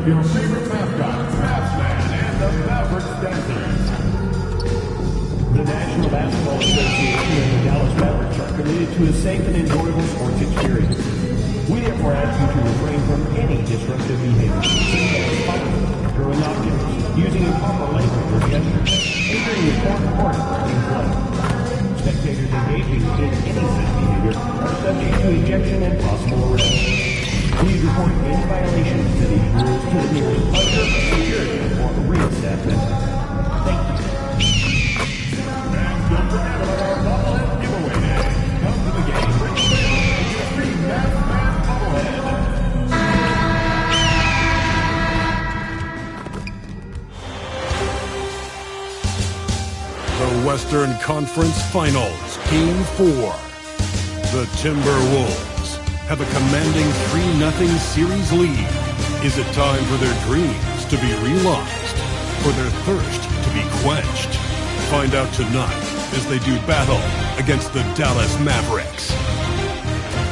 Your favorite mascot, Snapman, and the Mavericks dancers. The National Basketball Association and the Dallas Mavericks are committed to a safe and enjoyable sports experience. We therefore ask you to refrain from any disruptive behavior, such as fighting, throwing objects, using improper language or gestures, entering the court during play. Spectators engaging in any such behavior are subject to ejection and possible arrest. Please report any violations to these rules to the nearest usher, security, or arena staff member. Thank you. And don't forget about our bobblehead giveaway day. Come to the game, bring your family, and get a free Mavericks bobblehead. The Western Conference Finals, Game 4. The Timberwolves have a commanding 3-0 series lead. Is it time for their dreams to be realized, or their thirst to be quenched? Find out tonight as they do battle against the Dallas Mavericks.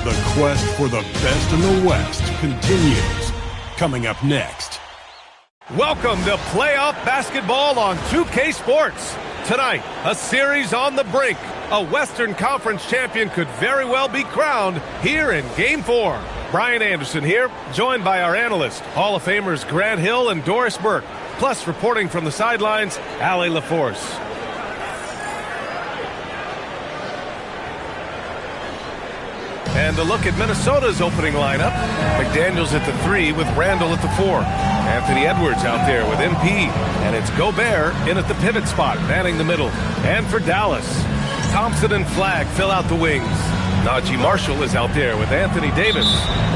The quest for the best in the West continues. Coming up next. Welcome to playoff basketball on 2K Sports. Tonight, a series on the brink. A Western Conference champion could very well be crowned here in Game 4. Brian Anderson here, joined by our analysts, Hall of Famers Grant Hill and Doris Burke, plus reporting from the sidelines, Allie LaForce. And a look at Minnesota's opening lineup. McDaniels at the 3 with Randall at the 4. Anthony Edwards out there with MP. And it's Gobert in at the pivot spot, manning the middle. And for Dallas, Thompson and Flagg fill out the wings. Najee Marshall is out there with Anthony Davis.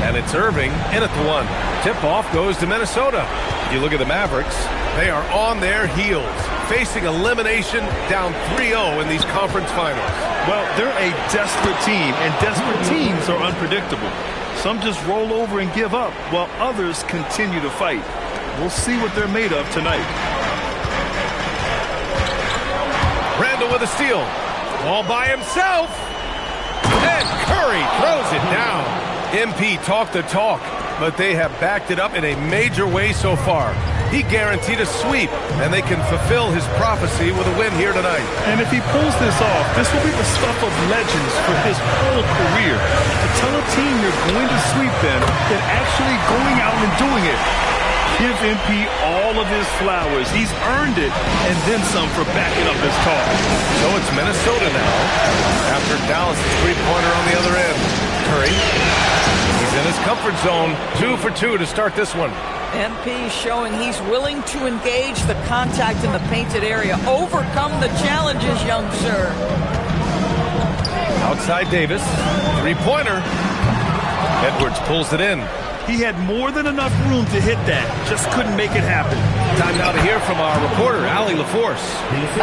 And it's Irving in at the 1. Tip-off goes to Minnesota. If you look at the Mavericks, they are on their heels, facing elimination down 3-0 in these conference finals. Well, they're a desperate team, and desperate teams are unpredictable. Some just roll over and give up, while others continue to fight. We'll see what they're made of tonight. Randall with a steal. All by himself. And Curry throws it down. MP talked the talk, but they have backed it up in a major way so far. He guaranteed a sweep, and they can fulfill his prophecy with a win here tonight. And if he pulls this off, this will be the stuff of legends for his whole career. To tell a team you're going to sweep them, then actually going out and doing it. Give MP all of his flowers. He's earned it, and then some for backing up his talk. So it's Minnesota now, after Dallas' three-pointer on the other end. Curry, he's in his comfort zone, 2 for 2 to start this one. MP showing he's willing to engage the contact in the painted area. Overcome the challenges, young sir. Outside Davis, three-pointer. Edwards pulls it in. He had more than enough room to hit that, just couldn't make it happen. Time now to hear from our reporter, Allie LaForce.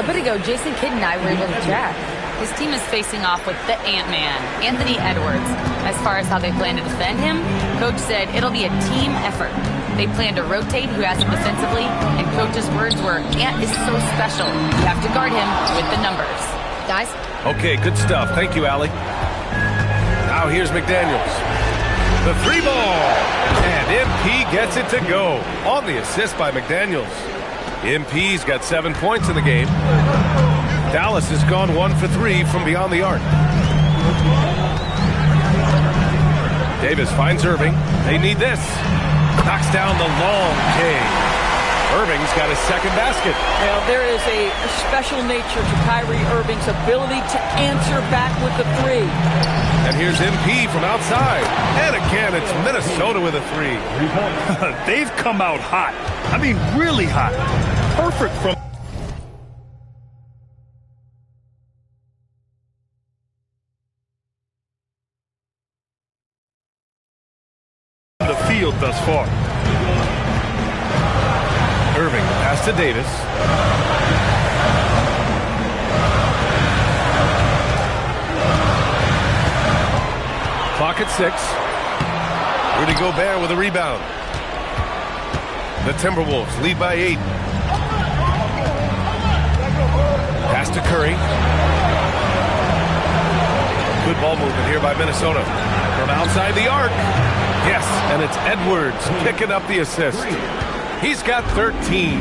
A bit ago, Jason Kidd and I were able to chat. His team is facing off with the Ant-Man, Anthony Edwards. As far as how they plan to defend him, Coach said it'll be a team effort. They plan to rotate who has him defensively, and coach's words were, Ant is so special. You have to guard him with the numbers. Guys? Okay, good stuff. Thank you, Allie. Now here's McDaniels. The three ball. And MP gets it to go. On the assist by McDaniels. MP's got 7 points in the game. Dallas has gone 1 for 3 from beyond the arc. Davis finds Irving. They need this. Knocks down the long K. Irving's got his second basket. Well, there is a special nature to Kyrie Irving's ability to answer back with the three. And here's MP from outside. And again, it's Minnesota with a three. They've come out hot. I mean, really hot. Perfect from the field thus far. Irving pass to Davis. Clock at 6. Rudy Gobert with a rebound. The Timberwolves lead by 8. Pass to Curry. Good ball movement here by Minnesota. From outside the arc. Yes, and it's Edwards picking up the assist. He's got 13.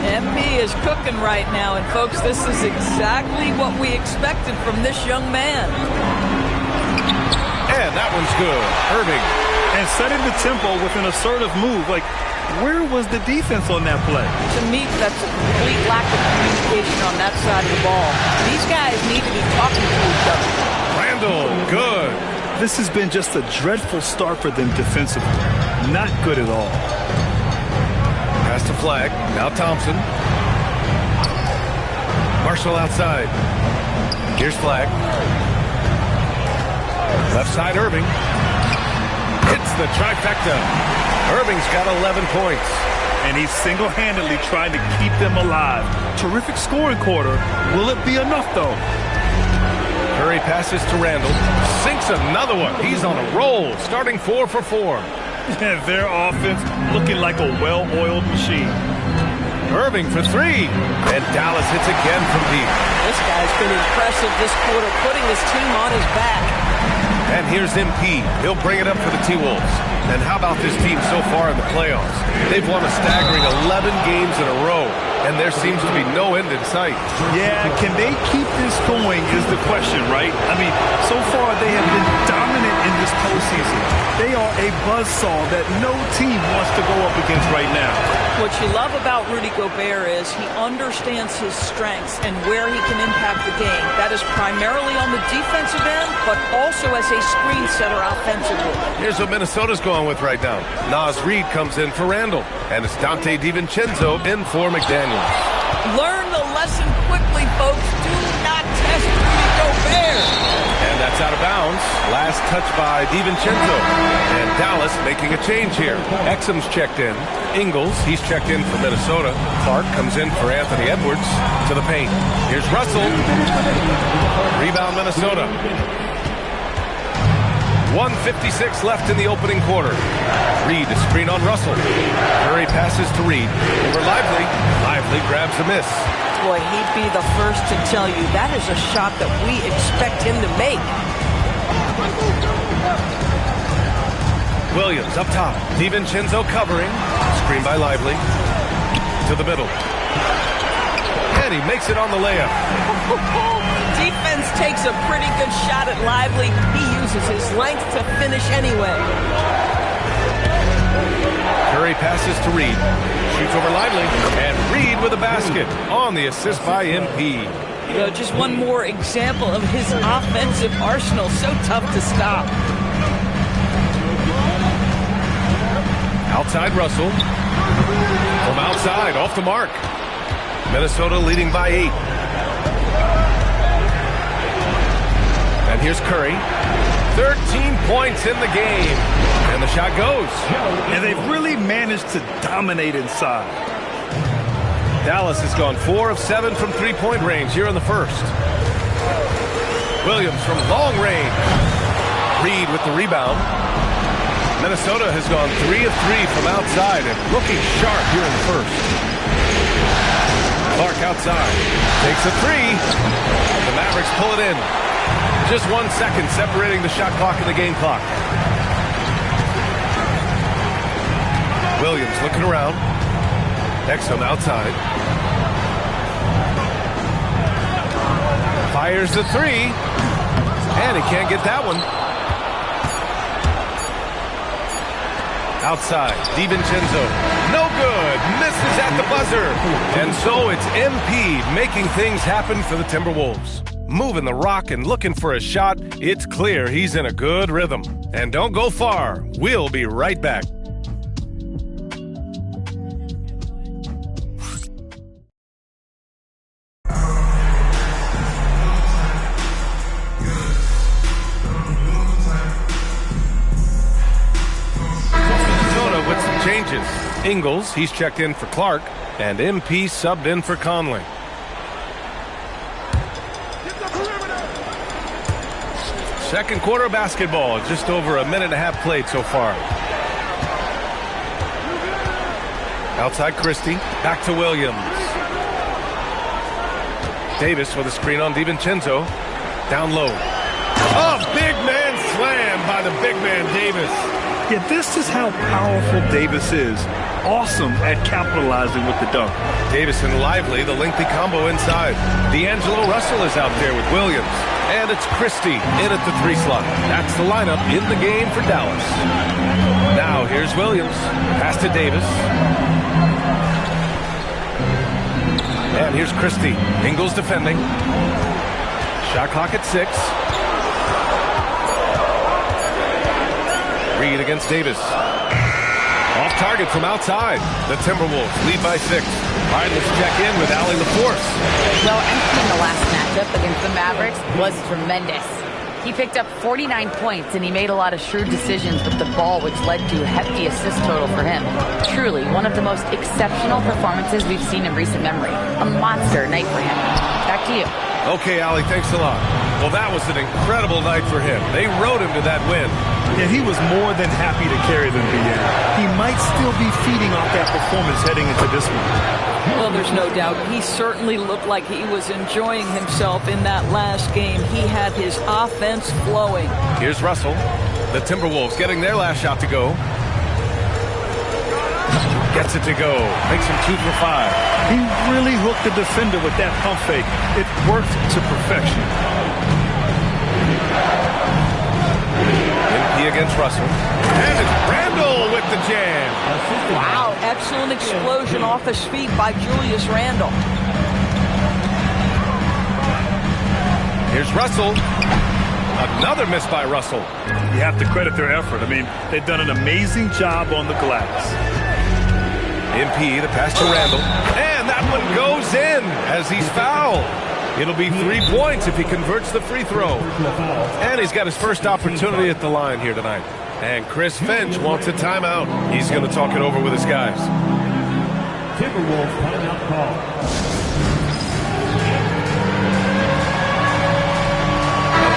MP is cooking right now, and folks, this is exactly what we expected from this young man. And that one's good. Irving. And setting the tempo with an assertive move. Like, where was the defense on that play? To me, that's a complete lack of communication on that side of the ball. These guys need to be talking to each other. Randall, good. This has been just a dreadful start for them defensively. Not good at all. Pass to Flag. Now Thompson. Marshall outside. Here's Flag. Left side Irving. Hits the trifecta. Irving's got 11 points. And he's single-handedly trying to keep them alive. Terrific scoring quarter. Will it be enough, though? Curry passes to Randall. Sinks another one. He's on a roll, starting 4 for 4. And their offense looking like a well-oiled machine. Irving for 3. And Dallas hits again from deep. This guy's been impressive this quarter, putting his team on his back. And here's MP. He'll bring it up for the T-Wolves. And how about this team so far in the playoffs? They've won a staggering 11 games in a row, and there seems to be no end in sight. Yeah, can they keep this going is the question, right? I mean, so far they have been dominant in this postseason. They are a buzzsaw that no team wants to go up against right now. What you love about Rudy Gobert is he understands his strengths and where he can impact the game. That is primarily on the defensive end, but also as a screen setter offensively. Here's what Minnesota's going with right now. Naz Reid comes in for Randall, and it's Dante DiVincenzo in for McDaniels. Learn the lesson quickly, folks. Do not test Rudy Gobert. And that's out of bounds. Last touch by DiVincenzo. And Dallas making a change here. Exum's checked in. Ingles, he's checked in for Minnesota. Clark comes in for Anthony Edwards to the paint. Here's Russell. Rebound Minnesota. 1:56 left in the opening quarter. Reed is screen on Russell. Curry passes to Reed. Over Lively. Lively grabs the miss. Boy, he'd be the first to tell you that is a shot that we expect him to make. Williams up top. DiVincenzo covering. Screen by Lively. To the middle. And he makes it on the layup. Defense takes a pretty good shot at Lively. He uses his length to finish anyway. Curry passes to Reed. Shoots over Lively. And Reed with a basket on the assist by MP. You know, just one more example of his offensive arsenal. So tough to stop. Outside Russell. From outside, off the mark. Minnesota leading by 8. And here's Curry. 13 points in the game. And the shot goes. And they've really managed to dominate inside. Dallas has gone 4 of 7 from three-point range here in the first. Williams from long range. Reed with the rebound. Minnesota has gone 3 of 3 from outside and looking sharp here in the first. Clark outside. Takes a 3. The Mavericks pull it in. Just 1 second separating the shot clock and the game clock. Williams looking around. Exum outside. Fires the 3. And he can't get that one. Outside, DiVincenzo. No good. Misses at the buzzer. And so it's MP making things happen for the Timberwolves. Moving the rock and looking for a shot. It's clear he's in a good rhythm. And don't go far. We'll be right back. Ingles, he's checked in for Clark, and MP subbed in for Conley. Second quarter basketball, just over a minute and a half played so far. Outside Christie, back to Williams. Davis with a screen on DiVincenzo. Down low. Oh, big man slam by the big man Davis. Yeah, this is how powerful Davis is. Awesome at capitalizing with the dunk. Davis and Lively, the lengthy combo inside. D'Angelo Russell is out there with Williams. And it's Christie in at the 3 slot. That's the lineup in the game for Dallas. Now here's Williams. Pass to Davis. And here's Christie. Ingles defending. Shot clock at 6. Reed against Davis. Off target from outside. The Timberwolves lead by 6. All right, let's check in with Allie LaForce. Well, MP in the last matchup against the Mavericks was tremendous. He picked up 49 points, and he made a lot of shrewd decisions with the ball, which led to a hefty assist total for him. Truly, one of the most exceptional performances we've seen in recent memory. A monster night for him. Back to you. Okay, Allie, thanks a lot. Well, that was an incredible night for him. They rode him to that win. And he was more than happy to carry them, BN. He might still be feeding off that performance heading into this one. Well, there's no doubt. He certainly looked like he was enjoying himself in that last game. He had his offense flowing. Here's Russell. The Timberwolves getting their last shot to go. Gets it to go. Makes him 2 for 5. He really hooked the defender with that pump fake. It worked to perfection. MP against Russell. And it's Randle with the jam. Wow, excellent explosion off his feet by Julius Randle. Here's Russell. Another miss by Russell. You have to credit their effort. I mean, they've done an amazing job on the glass. MP, the pass to Randle. And that one goes in as he's fouled. It'll be 3 points if he converts the free throw. And he's got his first opportunity at the line here tonight. And Chris Finch wants a timeout. He's going to talk it over with his guys. Timberwolves timeout call.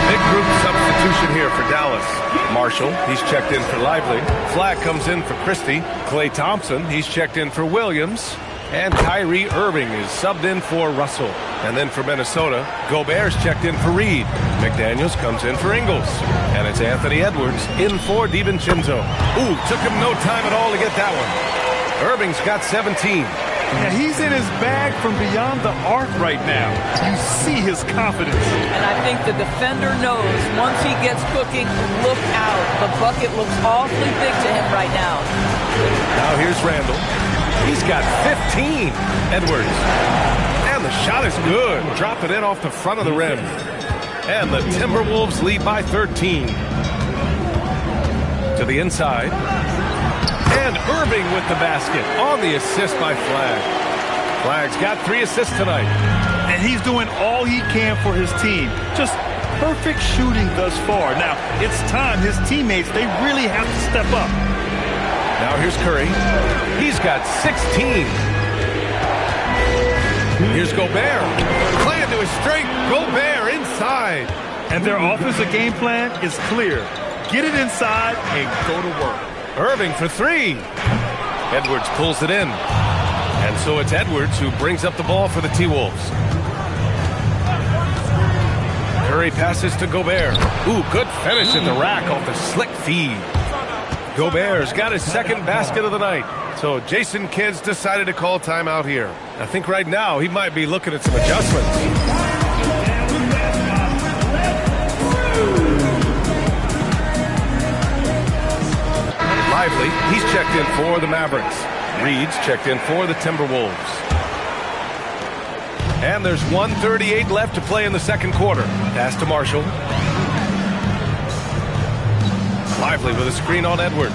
Big group substitution here for Dallas. Marshall, he's checked in for Lively. Flack comes in for Christie. Klay Thompson, he's checked in for Williams. And Kyrie Irving is subbed in for Russell. And then for Minnesota, Gobert's checked in for Reed. McDaniels comes in for Ingles. And it's Anthony Edwards in for DiVincenzo. Ooh, took him no time at all to get that one. Irving's got 17. Yeah, he's in his bag from beyond the arc right now. You see his confidence. And I think the defender knows once he gets cooking, look out. The bucket looks awfully big to him right now. Now here's Randle. He's got 15. Edwards. And the shot is good. Drop it in off the front of the rim. And the Timberwolves lead by 13. To the inside. And Irving with the basket on the assist by Flagg. Flagg's got 3 assists tonight. And he's doing all he can for his team. Just perfect shooting thus far. Now, it's time his teammates, they really have to step up. Now here's Curry. He's got 16. Here's Gobert. Play into his strength. Gobert inside. And their offensive game plan is clear. Get it inside and go to work. Irving for three. Edwards pulls it in. And so it's Edwards who brings up the ball for the T-Wolves. Curry passes to Gobert. Ooh, good finish at the rack off the slick feed. Gobert's got his second basket of the night. So Jason Kidd's decided to call timeout here. I think right now he might be looking at some adjustments. Lively, he's checked in for the Mavericks. Reed's checked in for the Timberwolves. And there's 1:38 left to play in the second quarter. Pass to Marshall. Lively with a screen on Edwards.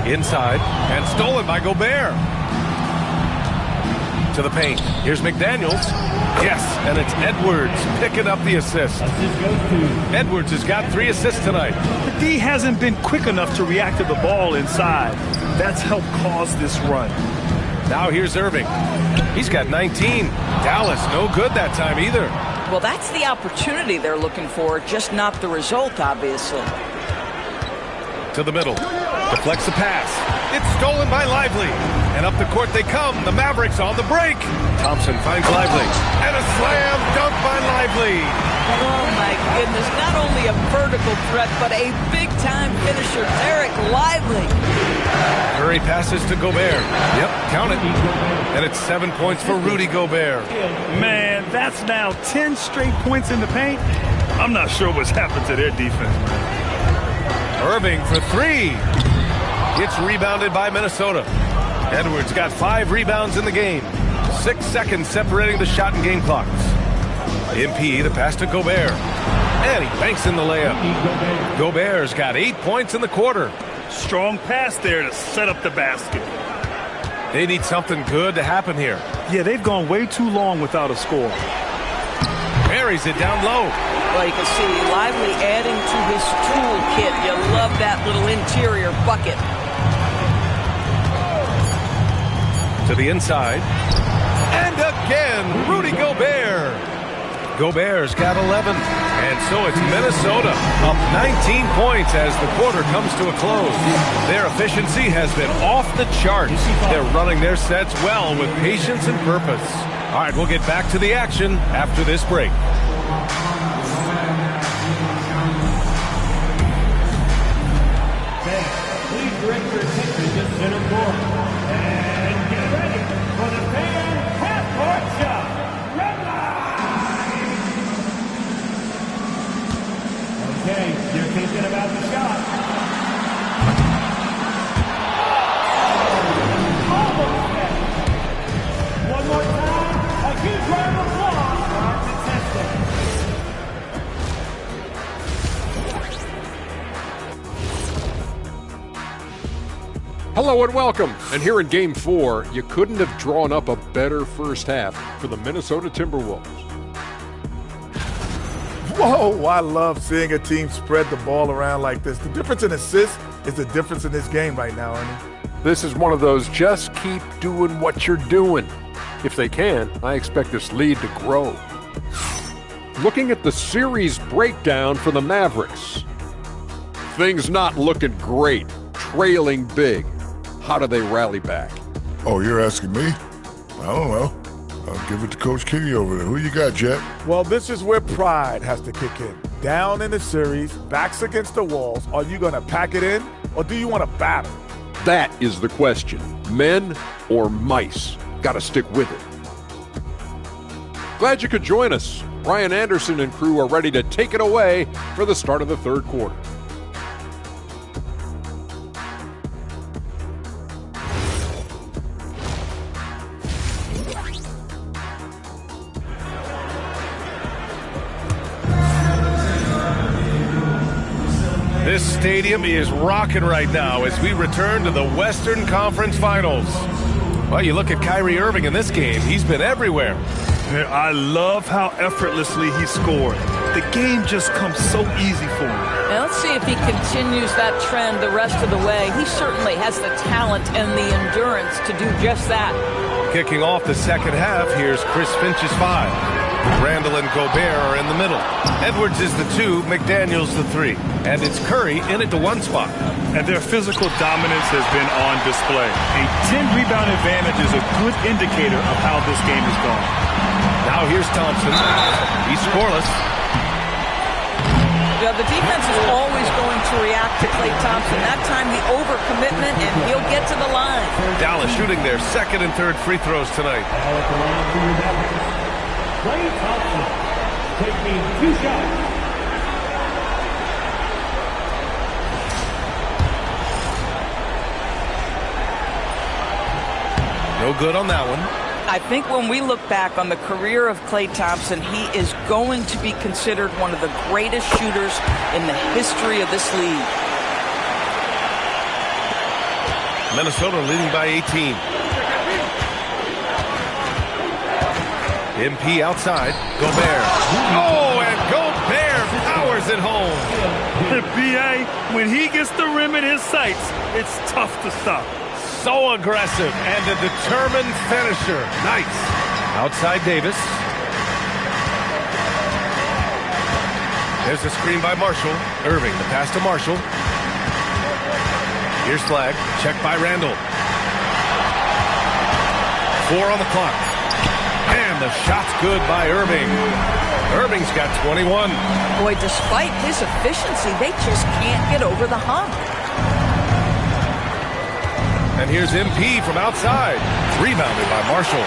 Inside, and stolen by Gobert. To the paint. Here's McDaniels. Yes, and it's Edwards picking up the assist. Edwards has got 3 assists tonight. The D hasn't been quick enough to react to the ball inside. That's helped cause this run. Now here's Irving. He's got 19. Dallas, no good that time either. Well, that's the opportunity they're looking for, just not the result, obviously. To the middle. Deflects the pass. It's stolen by Lively. And up the court they come. The Mavericks on the break. Thompson finds Lively. And a slam dunk by Lively. Oh, my goodness. Not only a vertical threat, but a big-time finisher, Derek Lively. Curry passes to Gobert. Yep, count it. And it's 7 points for Rudy Gobert. Man, that's now 10 straight points in the paint. I'm not sure what's happened to their defense, man. Irving for 3. It's rebounded by Minnesota. Edwards got 5 rebounds in the game. 6 seconds separating the shot and game clocks. MP, the pass to Gobert. And he banks in the layup. Gobert's got 8 points in the quarter. Strong pass there to set up the basket. They need something good to happen here. Yeah, they've gone way too long without a score. Buries it down low. Well, you can see Lively adding to his toolkit. You love that little interior bucket. To the inside. And again, Rudy Gobert. Gobert's got 11. And so it's Minnesota up 19 points as the quarter comes to a close. Their efficiency has been off the charts. They're running their sets well with patience and purpose. All right, we'll get back to the action after this break. Please direct your attention to center court. And get ready for the fan half-court shot. Red line! Okay, you're thinking about the shot. Almost there. One more time. A huge round of applause for our contestants. Hello and welcome. And here in Game 4, you couldn't have drawn up a better first half for the Minnesota Timberwolves. Whoa, I love seeing a team spread the ball around like this. The difference in assists is the difference in this game right now, Ernie. This is one of those just keep doing what you're doing. If they can, I expect this lead to grow. Looking at the series breakdown for the Mavericks. Things not looking great, trailing big. How do they rally back? Oh, you're asking me? I don't know. I'll give it to Coach Kitty over there. Who you got, Jet? Well, this is where pride has to kick in. Down in the series, backs against the walls. Are you going to pack it in, or do you want to battle? That is the question. Men or mice? Got to stick with it. Glad you could join us. Ryan Anderson and crew are ready to take it away for the start of the third quarter. This stadium is rocking right now as we return to the Western Conference Finals. Well, you look at Kyrie Irving in this game. He's been everywhere. I love how effortlessly he scored. The game just comes so easy for him. Now let's see if he continues that trend the rest of the way. He certainly has the talent and the endurance to do just that. Kicking off the second half, here's Chris Finch's 5. Randall and Gobert are in the middle. Edwards is the 2, McDaniels the 3. And it's Curry in at the 1 spot. And their physical dominance has been on display. A 10-rebound advantage is a good indicator of how this game is going. Now here's Thompson. He's scoreless. Yeah, the defense is always going to react to Klay Thompson. That time the overcommitment, and he'll get to the line. Dallas shooting their 2nd and 3rd free throws tonight. Now at the line for your Mavericks, Klay Thompson taking 2 shots. No good on that one. I think when we look back on the career of Klay Thompson, he is going to be considered one of the greatest shooters in the history of this league. Minnesota leading by 18. MP outside. Gobert. Oh, and Gobert powers it home. B.A., when he gets the rim in his sights, it's tough to stop. So aggressive and a determined finisher. Nice. Outside Davis. There's a screen by Marshall. Irving, the pass to Marshall. Here's Flag. Check by Randall. 4 on the clock. And the shot's good by Irving. Irving's got 21. Boy, despite his efficiency, they just can't get over the hump. And here's MP from outside. Rebounded by Marshall.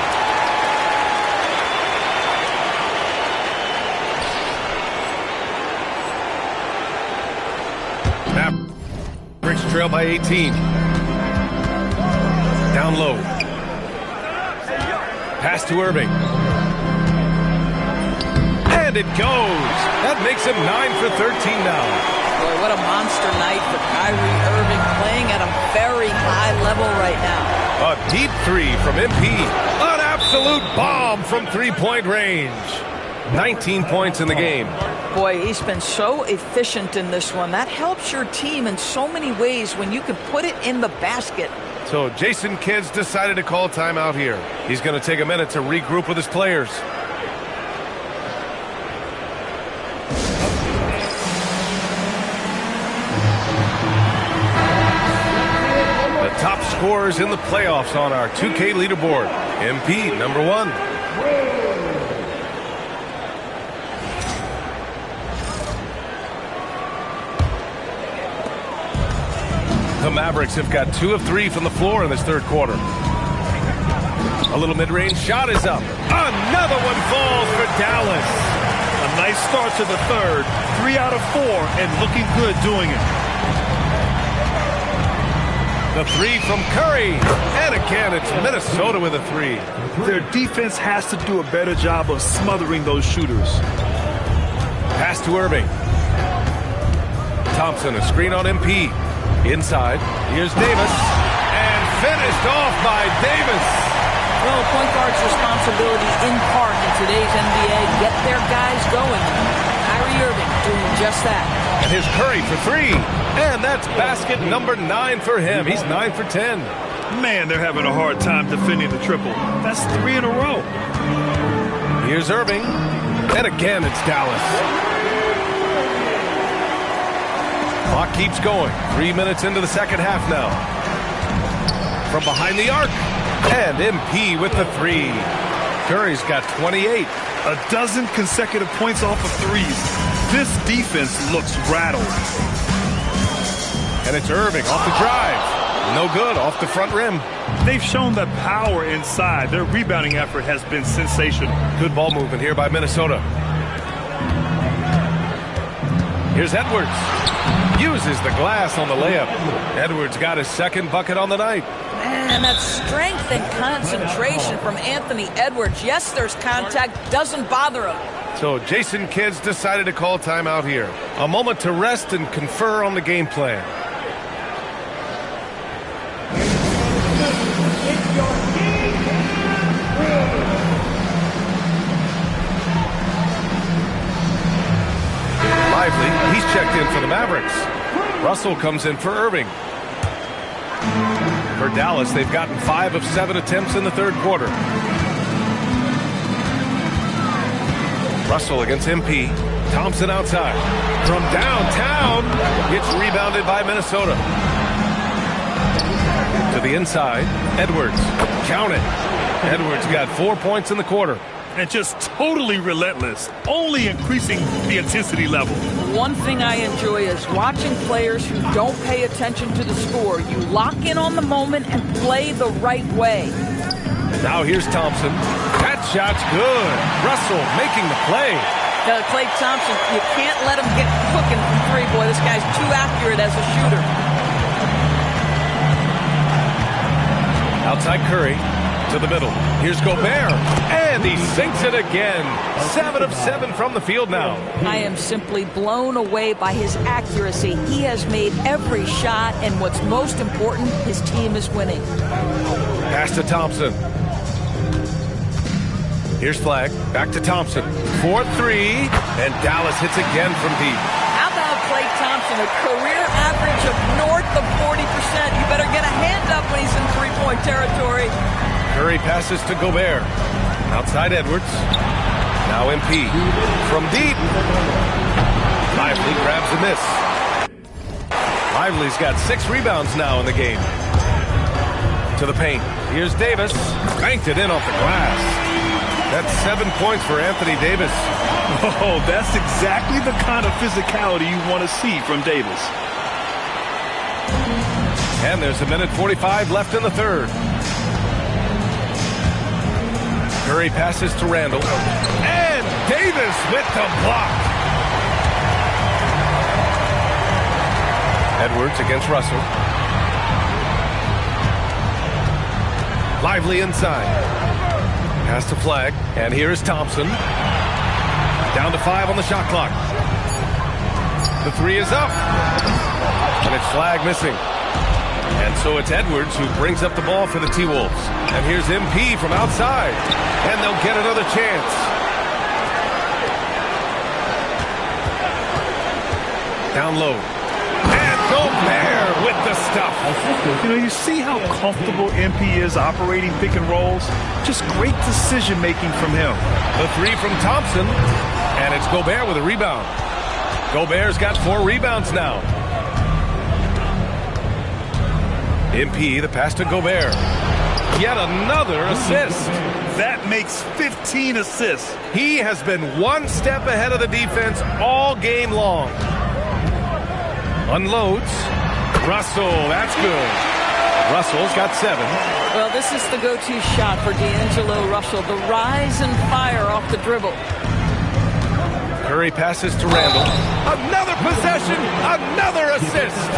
Mavericks trail by 18. Down low. Pass to Irving. And it goes. That makes him 9 for 13 now. Boy, what a monster night for Kyrie Irving, playing at a very high level right now. A deep 3 from MP. An absolute bomb from 3-point range. 19 points in the game. Boy, he's been so efficient in this one. That helps your team in so many ways when you can put it in the basket. So Jason Kidd's decided to call timeout here. He's going to take a minute to regroup with his players. Top scorers in the playoffs on our 2K leaderboard. MP, number 1. The Mavericks have got 2 of 3 from the floor in this 3rd quarter. A little mid-range shot is up. Another one falls for Dallas. A nice start to the 3rd. 3 out of 4 and looking good doing it. The 3 from Curry. And again, it's Minnesota with a 3. Their defense has to do a better job of smothering those shooters. Pass to Irving. Thompson, a screen on MP. Inside. Here's Davis. And finished off by Davis. Well, a point guard's responsibility in part in today's NBA, get their guys going. Kyrie Irving doing just that. And here's Curry for 3. And that's basket number 9 for him. He's 9 for 10. Man, they're having a hard time defending the triple. That's 3 in a row. Here's Irving. And again, it's Dallas. Clock keeps going. 3 minutes into the 2nd half now. From behind the arc. And MP with the 3. Curry's got 28. A dozen consecutive points off of 3s. This defense looks rattled. And it's Irving off the drive. No good, off the front rim. They've shown the power inside. Their rebounding effort has been sensational. Good ball movement here by Minnesota. Here's Edwards. Uses the glass on the layup. Edwards got his 2nd bucket on the night. Man, that strength and concentration from Anthony Edwards. Yes, there's contact. Doesn't bother him. So Jason Kidd's decided to call timeout here. A moment to rest and confer on the game plan. Lively, he's checked in for the Mavericks. Russell comes in for Irving. For Dallas, they've gotten 5 of 7 attempts in the 3rd quarter. Russell against MP. Thompson outside. From downtown, gets rebounded by Minnesota. To the inside, Edwards. Count it. Edwards got 4 points in the quarter. And just totally relentless, only increasing the intensity level. One thing I enjoy is watching players who don't pay attention to the score. You lock in on the moment and play the right way. Now here's Thompson. That shot's good. Russell making the play. Klay Thompson, you can't let him get cooking from three. Boy, this guy's too accurate as a shooter. Outside Curry. To the middle. Here's Gobert. And he sinks it again. 7 of 7 from the field now. I am simply blown away by his accuracy. He has made every shot, and what's most important, his team is winning. Pass to Thompson. Here's Flagg. Back to Thompson. 4-3. And Dallas hits again from deep. How about Klay Thompson, a career average of north of 40%. You better get a hand up when he's in three-point territory. Curry passes to Gobert. Outside Edwards. Now MP. From deep. Lively grabs a miss. Lively's got 6 rebounds now in the game. To the paint. Here's Davis. Banked it in off the glass. That's 7 points for Anthony Davis. Oh, that's exactly the kind of physicality you want to see from Davis. And there's a minute 45 left in the third. Curry passes to Randall. And Davis with the block. Edwards against Russell. Lively inside. Pass to Flagg. And here is Thompson. Down to 5 on the shot clock. The 3 is up. And it's Flagg missing. And so it's Edwards who brings up the ball for the T-Wolves. And here's MP from outside. And they'll get another chance. Down low. And Gobert with the stuff. You know, you see how comfortable MP is operating pick and rolls? Just great decision-making from him. The 3 from Thompson. And it's Gobert with a rebound. Gobert's got 4 rebounds now. MP, the pass to Gobert. Yet another assist. That makes 15 assists. He has been one step ahead of the defense all game long. Unloads. Russell, that's good. Russell's got 7. Well, this is the go-to shot for D'Angelo Russell. The rise and fire off the dribble. Curry passes to Randall. Another possession, another assist.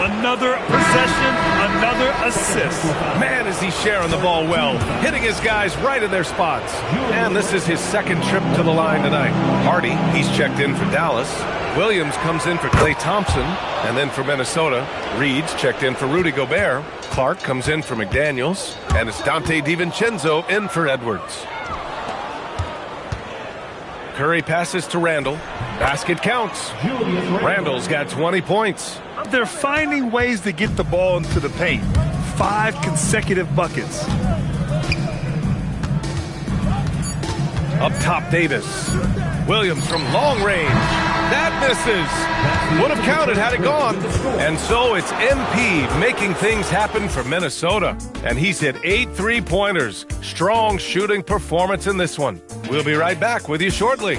Another possession, another assist. Man, is he sharing the ball well, hitting his guys right in their spots. And this is his second trip to the line tonight. Hardy, he's checked in for Dallas. Williams comes in for Klay Thompson. And then for Minnesota, Reed's checked in for Rudy Gobert. Clark comes in for McDaniels. And it's Dante DiVincenzo in for Edwards. Curry passes to Randall. Basket counts. Randall's got 20 points. They're finding ways to get the ball into the paint. 5 consecutive buckets. Up top, Davis. Williams from long range. That misses. Would have counted had it gone. And so it's MP making things happen for Minnesota. And he's hit 8 3-pointers. Strong shooting performance in this one. We'll be right back with you shortly.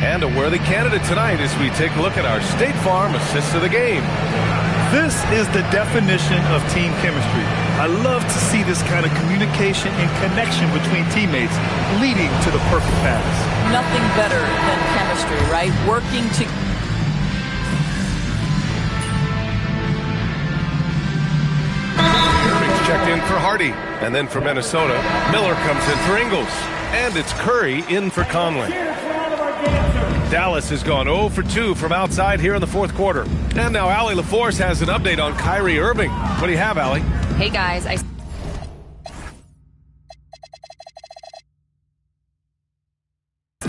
And a worthy candidate tonight as we take a look at our State Farm assist of the game. This is the definition of team chemistry. I love to see this kind of communication and connection between teammates leading to the perfect pass. Nothing better than chemistry, right? Working to... Curry's checked in for Hardy. And then for Minnesota, Miller comes in for Ingles. And it's Curry in for Conley. Dallas has gone 0 for 2 from outside here in the fourth quarter. And now Allie LaForce has an update on Kyrie Irving. What do you have, Allie? Hey, guys.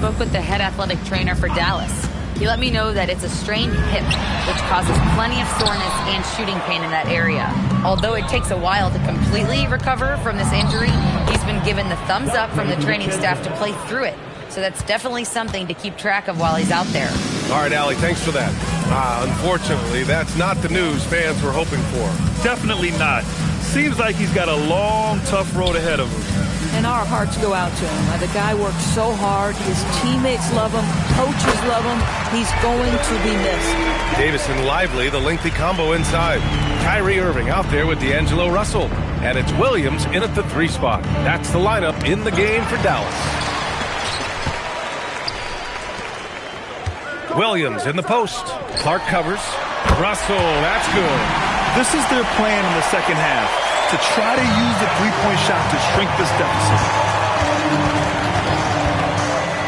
spoke with the head athletic trainer for Dallas. He let me know that it's a strained hip, which causes plenty of soreness and shooting pain in that area. Although it takes a while to completely recover from this injury, he's been given the thumbs up from the training staff to play through it. So that's definitely something to keep track of while he's out there. All right, Allie, thanks for that. Unfortunately, that's not the news fans were hoping for. Definitely not. Seems like he's got a long, tough road ahead of him. And our hearts go out to him. The guy works so hard. His teammates love him. Coaches love him. He's going to be missed. Davis and Lively, the lengthy combo inside. Kyrie Irving out there with D'Angelo Russell. And it's Williams in at the 3 spot. That's the lineup in the game for Dallas. Williams in the post. Clark covers. Russell, that's good. This is their plan in the second half, to try to use the three-point shot to shrink this deficit.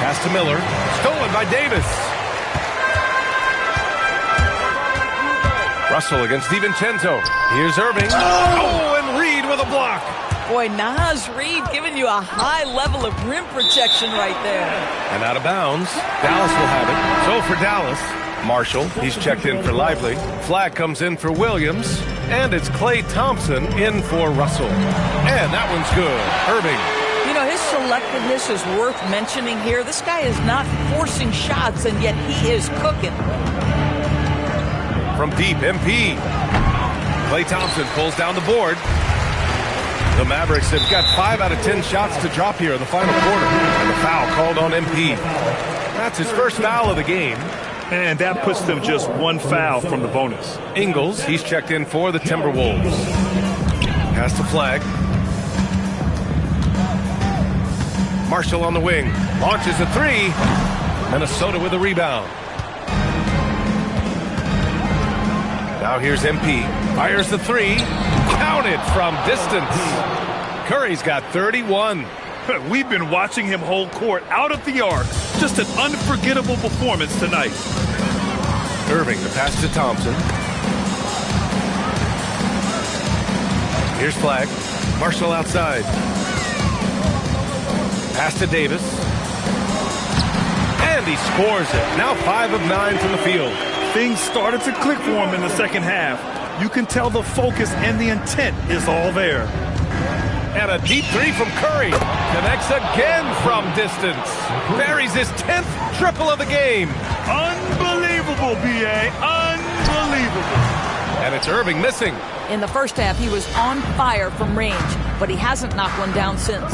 Pass to Miller. Stolen by Davis. Russell against DiVincenzo. Here's Irving. Oh, and Reed with a block. Boy, Naz Reid giving you a high level of rim protection right there. And out of bounds. Dallas will have it. So for Dallas, Marshall, he's checked in for Lively. Flag comes in for Williams. And it's Klay Thompson in for Russell. And that one's good. Irving. You know, his selectiveness is worth mentioning here. This guy is not forcing shots, and yet he is cooking. From deep, MP. Klay Thompson pulls down the board. The Mavericks have got 5 out of 10 shots to drop here in the final quarter. And the foul called on MP. That's his first foul of the game. And that puts them just 1 foul from the bonus. Ingles, he's checked in for the Timberwolves. Pass to Flag. Marshall on the wing. Launches a 3. Minnesota with a rebound. Now here's MP. Fires the 3. Counted from distance. Curry's got 31. We've been watching him hold court out of the arc. Just an unforgettable performance tonight. Irving, the pass to Thompson. Here's Flag. Marshall outside. Pass to Davis. And he scores it. Now 5 of 9 from the field. Things started to click for him in the second half. You can tell the focus and the intent is all there. And a deep 3 from Curry. Connects again from distance. Buries his 10th triple of the game. Unbelievable, B.A. Unbelievable. And it's Irving missing. In the first half, he was on fire from range, but he hasn't knocked one down since.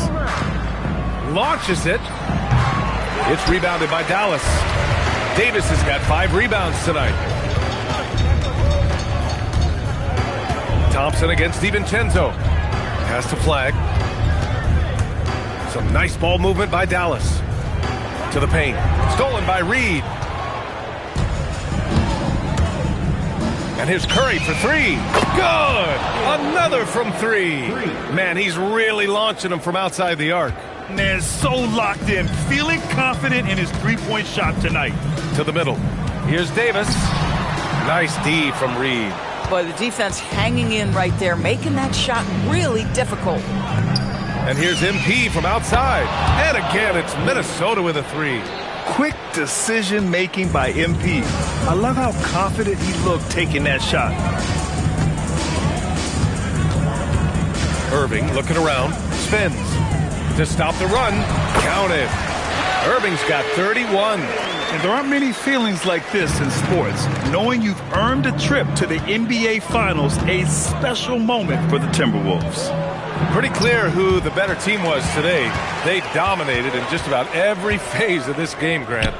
Launches it. It's rebounded by Dallas. Davis has got 5 rebounds tonight. Thompson against DiVincenzo. Pass to Flag. Some nice ball movement by Dallas. To the paint. Stolen by Reed. And here's Curry for 3. Good! Another from 3. Man, he's really launching them from outside the arc. Man, so locked in, feeling confident in his three-point shot tonight. To the middle. Here's Davis. Nice D from Reed. Boy, the defense hanging in right there, making that shot really difficult. And here's MP from outside. And again, it's Minnesota with a 3. Quick decision-making by MP. I love how confident he looked taking that shot. Irving looking around. Spins. To stop the run. Counted. Irving's got 31. And there aren't many feelings like this in sports. Knowing you've earned a trip to the NBA Finals, a special moment for the Timberwolves. Pretty clear who the better team was today. They dominated in just about every phase of this game, Grant.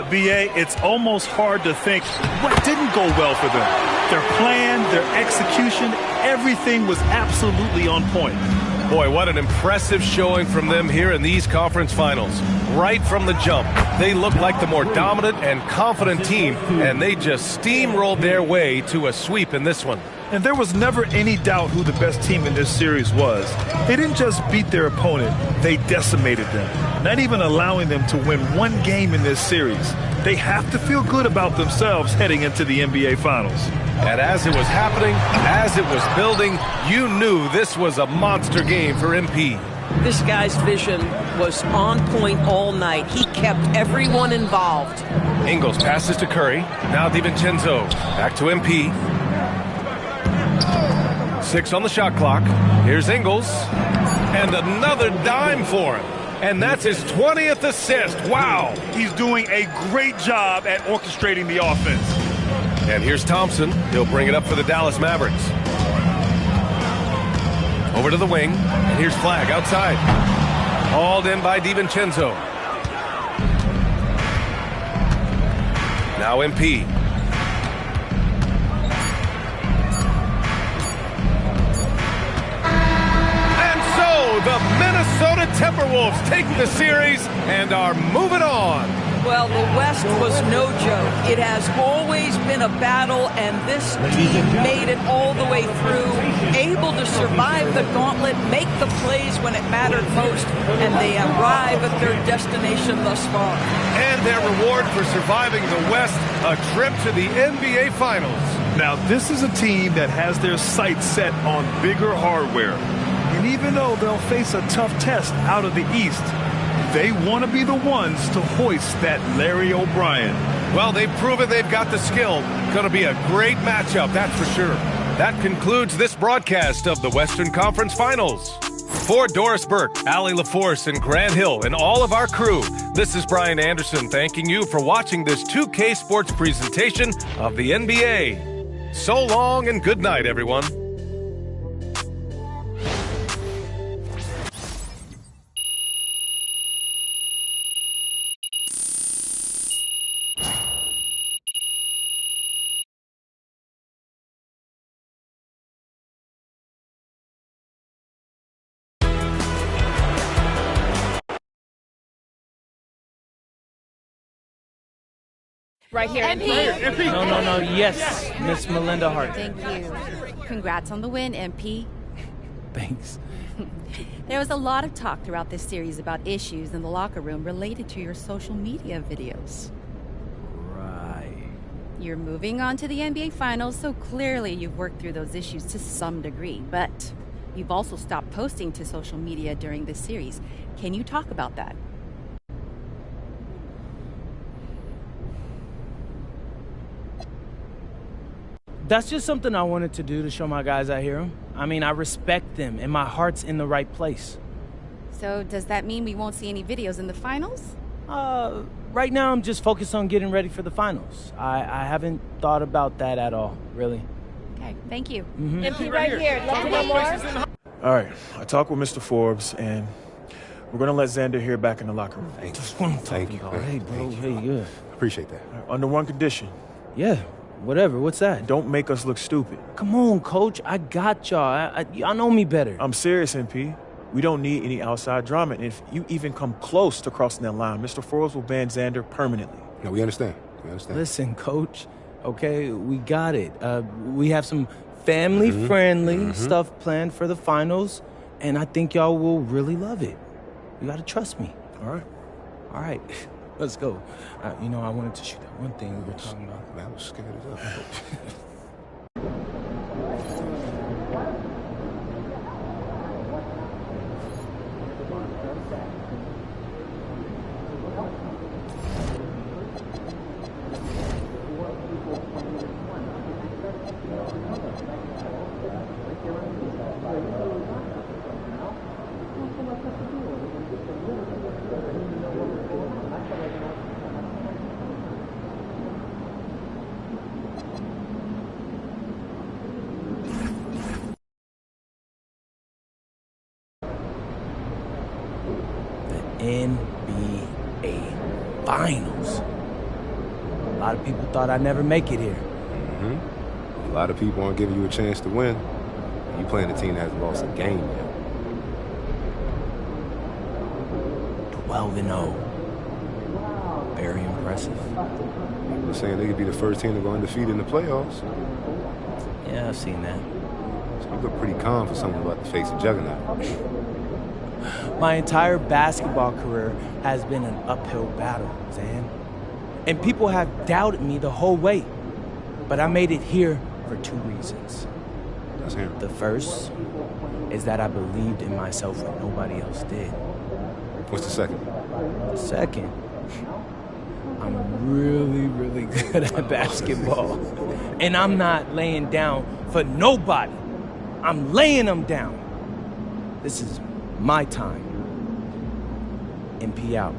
B.A., it's almost hard to think what didn't go well for them. Their plan, their execution, everything was absolutely on point. Boy, what an impressive showing from them here in these conference finals. Right from the jump, they looked like the more dominant and confident team, and they just steamrolled their way to a sweep in this one. And there was never any doubt who the best team in this series was. They didn't just beat their opponent, they decimated them, not even allowing them to win one game in this series. They have to feel good about themselves heading into the NBA Finals. And as it was happening, as it was building, you knew this was a monster game for MP. This guy's vision was on point all night. He kept everyone involved. Ingles passes to Curry. Now DiVincenzo. Back to MP. 6 on the shot clock. Here's Ingles. And another dime for him. And that's his 20th assist. Wow. He's doing a great job at orchestrating the offense. And here's Thompson. He'll bring it up for the Dallas Mavericks. Over to the wing. And here's Flagg outside. Hauled in by DiVincenzo. Now MP. The Minnesota Timberwolves take the series and are moving on. Well, the West was no joke. It has always been a battle, and this team made it all the way through, able to survive the gauntlet, make the plays when it mattered most, and they arrive at their destination thus far. And their reward for surviving the West, a trip to the NBA Finals. Now, this is a team that has their sights set on bigger hardware. And even though they'll face a tough test out of the East, they want to be the ones to hoist that Larry O'Brien. Well, they've proven they've got the skill. Going to be a great matchup, that's for sure. That concludes this broadcast of the Western Conference Finals. For Doris Burke, Allie LaForce, and Grant Hill, and all of our crew, this is Brian Anderson thanking you for watching this 2K Sports presentation of the NBA. So long and good night, everyone. Right here. MP. No. Yes, Miss Melinda Hart. Thank you. Congrats on the win, MP. Thanks. There was a lot of talk throughout this series about issues in the locker room related to your social media videos. Right. You're moving on to the NBA Finals, so clearly you've worked through those issues to some degree, but you've also stopped posting to social media during this series. Can you talk about that? That's just something I wanted to do to show my guys I hear them. I mean, I respect them, and my heart's in the right place. So does that mean we won't see any videos in the finals? Right now I'm just focused on getting ready for the finals. I haven't thought about that at all, really. Okay, thank you. MP right here. Let me know more. All right, I talked with Mr. Forbes, and we're going to let Xander here back in the locker room. Thank you. Hey, bro. Hey, good. Appreciate that. Under one condition. Yeah. Whatever, what's that? Don't make us look stupid. Come on, Coach. I got y'all. Y'all know me better. I'm serious, MP. We don't need any outside drama. And if you even come close to crossing that line, Mr. Forbes will ban Xander permanently. No, we understand. Listen, Coach, okay, we got it. We have some family-friendly stuff planned for the finals, and I think y'all will really love it. You got to trust me. All right. Let's go. I wanted to shoot that one thing we were talking about. I was scared as hell. NBA Finals. A lot of people thought I'd never make it here. A lot of people aren't giving you a chance to win. You playing a team that hasn't lost a game yet. 12-0. Very impressive. People are saying they could be the first team to go undefeated in the playoffs. Yeah, I've seen that. So you look pretty calm for someone about to face a juggernaut. My entire basketball career has been an uphill battle, Zan. And people have doubted me the whole way. But I made it here for 2 reasons. Let's hear 'em. The first is that I believed in myself when nobody else did. What's the second? The second, I'm really, really good at basketball. And I'm not laying down for nobody. I'm laying them down. This is my time. MP out.